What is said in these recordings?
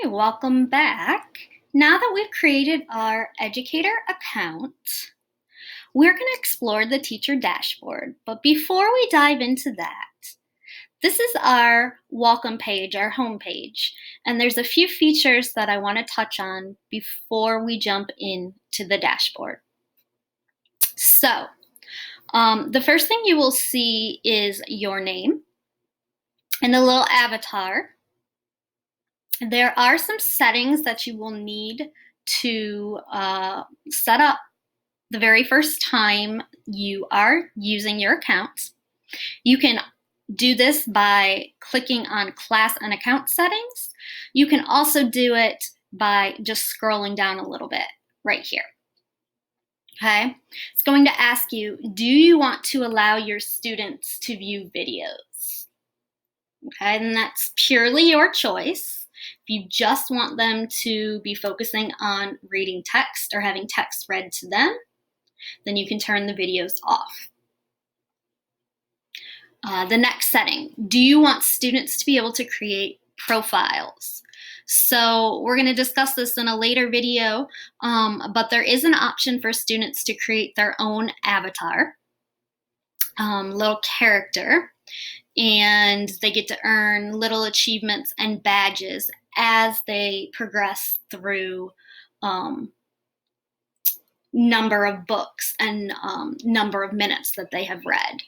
Hey, welcome back. Now that we've created our educator account, we're going to explore the teacher dashboard. But before we dive into that, this is our welcome page, our home page. And there's a few features that I want to touch on before we jump into the dashboard. So, the first thing you will see is your name and a little avatar. There are some settings that you will need to set up the very first time you are using your account. You can do this by clicking on class and account settings. You can also do it by just scrolling down a little bit right here. Okay, it's going to ask you, do you want to allow your students to view videos? Okay, and that's purely your choice. If you just want them to be focusing on reading text or having text read to them, then you can turn the videos off. The next setting, do you want students to be able to create profiles? So we're going to discuss this in a later video, but there is an option for students to create their own avatar, little character, and they get to earn little achievements and badges as they progress through number of books and number of minutes that they have read.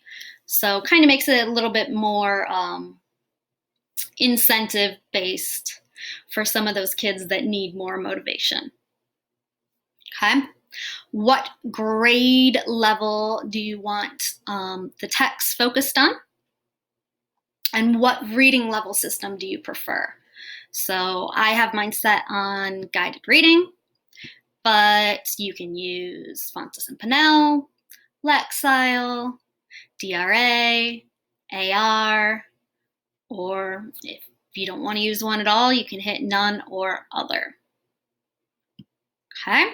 So kind of makes it a little bit more incentive based for some of those kids that need more motivation. Okay. What grade level do you want the text focused on? And what reading level system do you prefer? So I have mine set on guided reading, but you can use Fontes and Pinnell, Lexile, DRA, AR, or if you don't want to use one at all, you can hit none or other. Okay.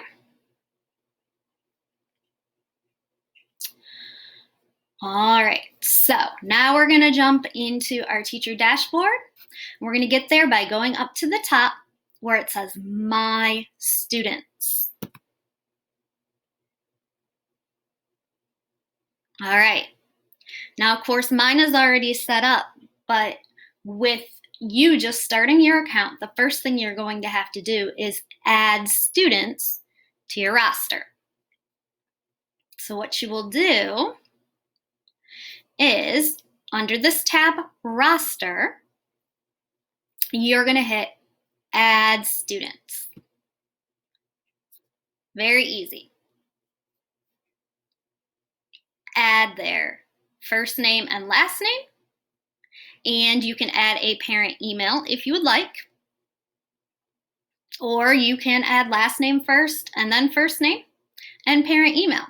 All right, so now we're going to jump into our teacher dashboard. We're going to get there by going up to the top where it says My Students. All right, now of course mine is already set up, but with you just starting your account, the first thing you're going to have to do is add students to your roster. So what you will do is under this tab, Roster, you're going to hit Add Students. Very easy. Add their first name and last name, and you can add a parent email if you would like, or you can add last name first and then first name and parent email.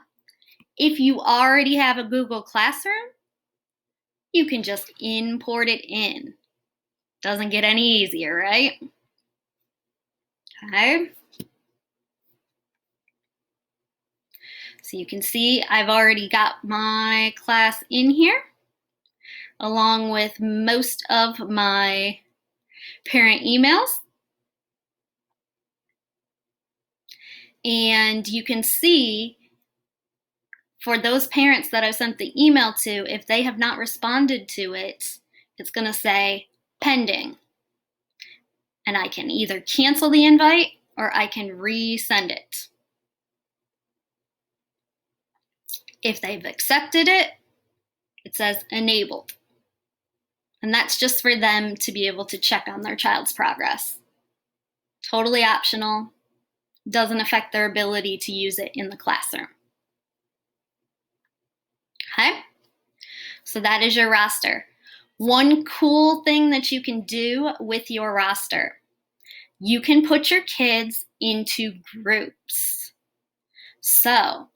If you already have a Google Classroom, you can just import it in. Doesn't get any easier, right? Okay. So you can see I've already got my class in here, along with most of my parent emails. And you can see for those parents that I've sent the email to, if they have not responded to it, it's going to say pending. And I can either cancel the invite or I can resend it. If they've accepted it, it says enabled. And that's just for them to be able to check on their child's progress. Totally optional. Doesn't affect their ability to use it in the classroom. Okay, so that is your roster. One cool thing that you can do with your roster, you can put your kids into groups. So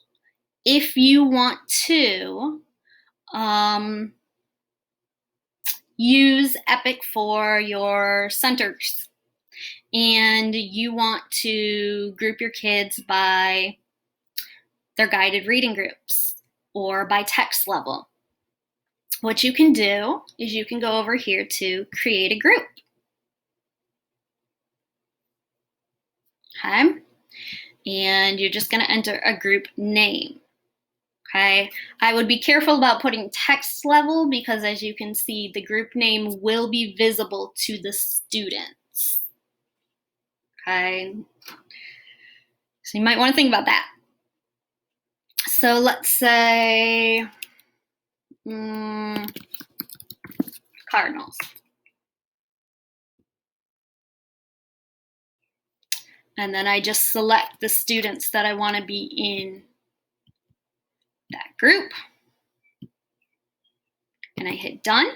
if you want to use Epic for your centers and you want to group your kids by their guided reading groups or by text level, what you can do is you can go over here to create a group. okay? And you're just going to enter a group name, okay? I would be careful about putting text level because as you can see, the group name will be visible to the students, okay? So you might want to think about that. So let's say Cardinals. And then I just select the students that I want to be in that group. And I hit done.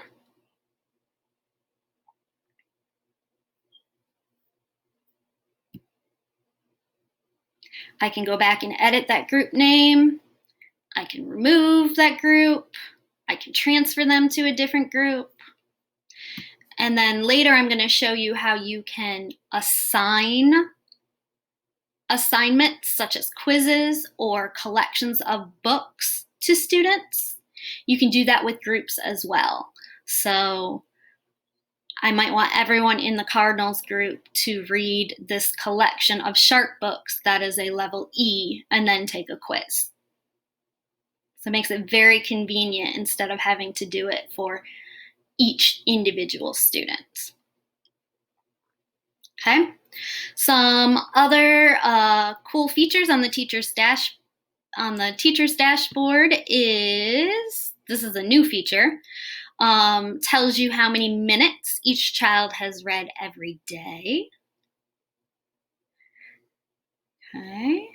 I can go back and edit that group name. I can remove that group. I can transfer them to a different group. And then later I'm going to show you how you can assign assignments such as quizzes or collections of books to students. You can do that with groups as well. So I might want everyone in the Cardinals group to read this collection of shark books that is a level E and then take a quiz. So it makes it very convenient instead of having to do it for each individual student. Okay. Some other cool features on the teacher's dashboard is, this is a new feature, tells you how many minutes each child has read every day. Okay.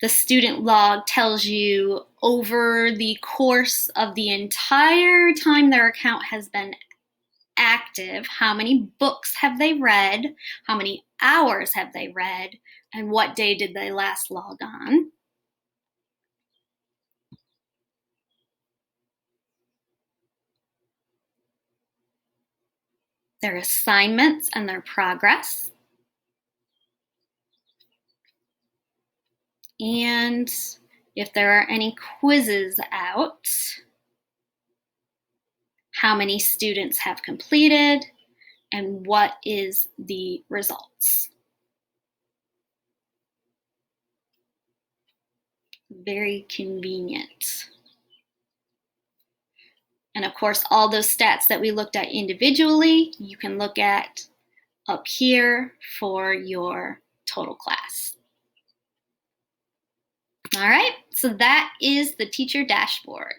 The student log tells you over the course of the entire time their account has been active, how many books have they read, how many hours have they read, and what day did they last log on. Their assignments and their progress. And if there are any quizzes out, how many students have completed, and what is the results. Very convenient. And of course, all those stats that we looked at individually, you can look at up here for your total class. All right, so that is the teacher dashboard.